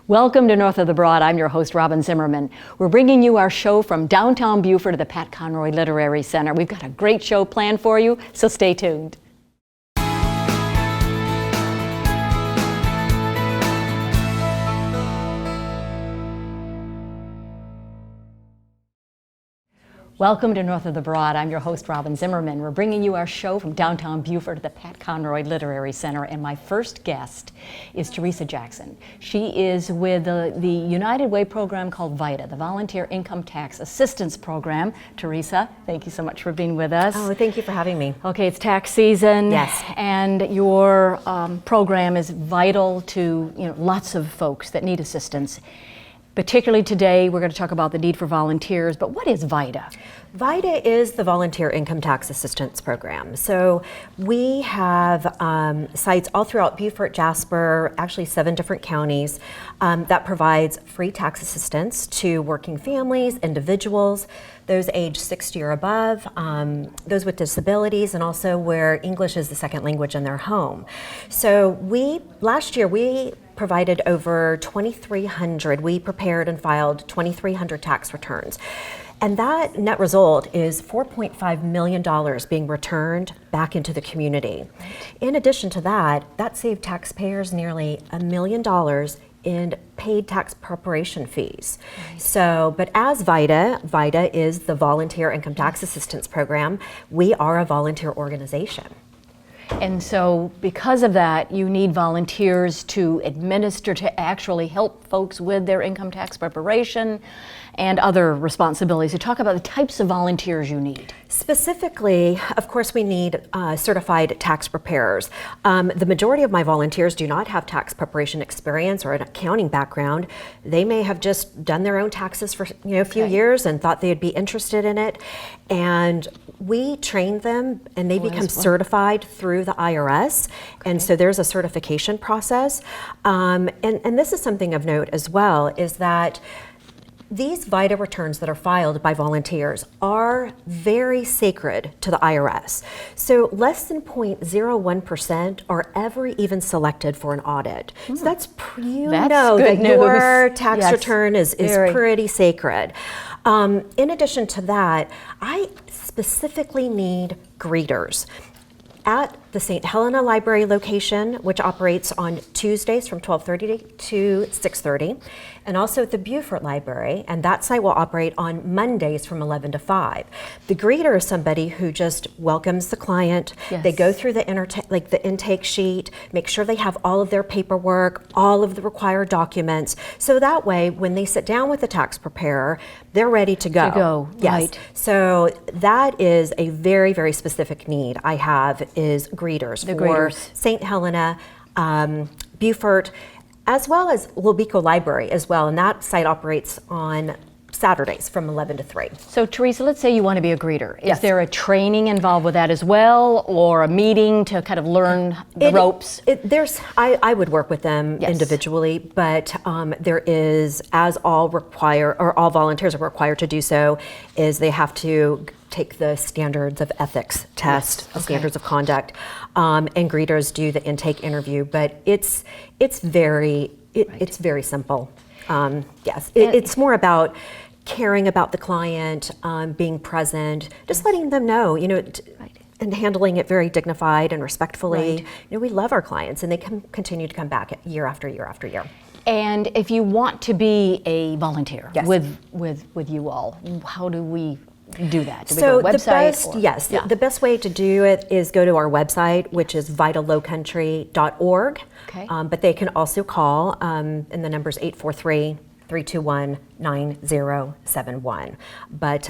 Welcome to North of the Broad. I'm your host, Robin Zimmerman. We're bringing you our show from downtown Beaufort to the Pat Conroy Literary Center. We've got a great show planned for you, so stay tuned. Welcome to North of the Broad. I'm your host, Robin Zimmerman. We're bringing you our show from downtown Beaufort to the Pat Conroy Literary Center, and my first guest is Theresa Jackson. She is with the United Way program called VITA, the Volunteer Income Tax Assistance Program. Theresa, thank you so much for being with us. Oh, thank you for having me. Okay, it's tax season. Yes. And your program is vital to lots of folks that need assistance. Particularly today, we're going to talk about the need for volunteers, but what is VITA? VITA is the Volunteer Income Tax Assistance Program. So we have sites all throughout Beaufort, Jasper, actually 7 different counties that provides free tax assistance to working families, individuals, those age 60 or above, those with disabilities, and also where English is the second language in their home. So last year we provided over 2,300. We prepared and filed 2,300 tax returns. And that net result is $4.5 million being returned back into the community. In addition to that, saved taxpayers nearly $1 million in paid tax preparation fees. Right. So, but as VITA is the Volunteer Income Tax Assistance Program, we are a volunteer organization. And so because of that, you need volunteers to administer, to actually help folks with their income tax preparation and other responsibilities. So talk about the types of volunteers you need. Specifically, of course, we need certified tax preparers. The majority of my volunteers do not have tax preparation experience or an accounting background. They may have just done their own taxes for a few years and thought they'd be interested in it. And we train them and they become certified through the IRS. Okay. And so there's a certification process. And this is something of note as well, is that these VITA returns that are filed by volunteers are very sacred to the IRS. So less than 0.01% are ever even selected for an audit. So that's that your tax return is pretty sacred. In addition to that, I specifically need greeters. At the St. Helena Library location, which operates on Tuesdays from 12:30 to 6:30, and also at the Beaufort Library, and that site will operate on Mondays from 11 to 5. The greeter is somebody who just welcomes the client. Yes. They go through the intake sheet, make sure they have all of their paperwork, all of the required documents, so that way when they sit down with the tax preparer, they're ready to go. Yes. Right. So that is a very, very specific need I have, is greeters for St. Helena, Beaufort, as well as Lowcountry Library as well, and that site operates on Saturdays from 11 to 3. So Theresa, let's say you want to be a greeter. Is there a training involved with that as well, or a meeting to kind of learn the ropes? I would work with them individually, but there is, as all volunteers are required to do so, is they have to take the standards of ethics test, standards of conduct, and greeters do the intake interview. But it's very simple. It's more about caring about the client, being present, just letting them know, and handling it very dignified and respectfully. We love our clients, and they continue to come back year after year after year. And if you want to be a volunteer with you all, how do we do that? Do we go to a website? The best way to do it is go to our website, which is VITALowcountry.org. Okay. But they can also call, and the number is 843-321-9071. But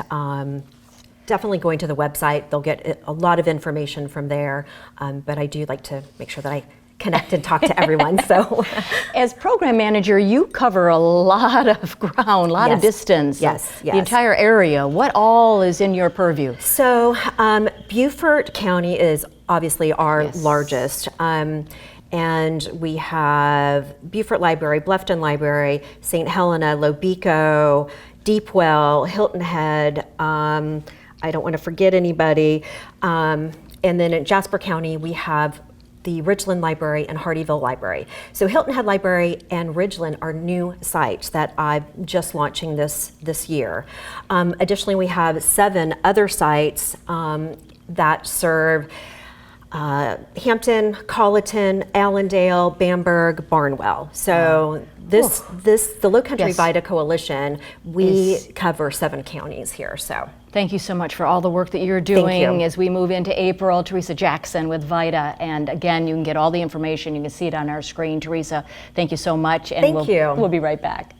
definitely going to the website, they'll get a lot of information from there. But I do like to make sure that I connect and talk to everyone. So, as program manager, you cover a lot of ground, a lot of distance. The entire area. What all is in your purview? So, Beaufort County is obviously our largest. And we have Beaufort Library, Bluffton Library, St. Helena, Lowcountry, Deepwell, Hilton Head. I don't want to forget anybody. And then in Jasper County, we have the Ridgeland Library and Hardyville Library. So Hilton Head Library and Ridgeland are new sites that I'm just launching this year. Additionally, we have 7 other sites that serve Hampton, Colleton, Allendale, Bamberg, Barnwell. So the Lowcountry Yes. VITA Coalition, we cover 7 counties here. So Thank you so much for all the work that you're doing you. as we move into April. Theresa Jackson with VITA. And again, you can get all the information. You can see it on our screen. Theresa, thank you so much. And Thank you. We'll be right back.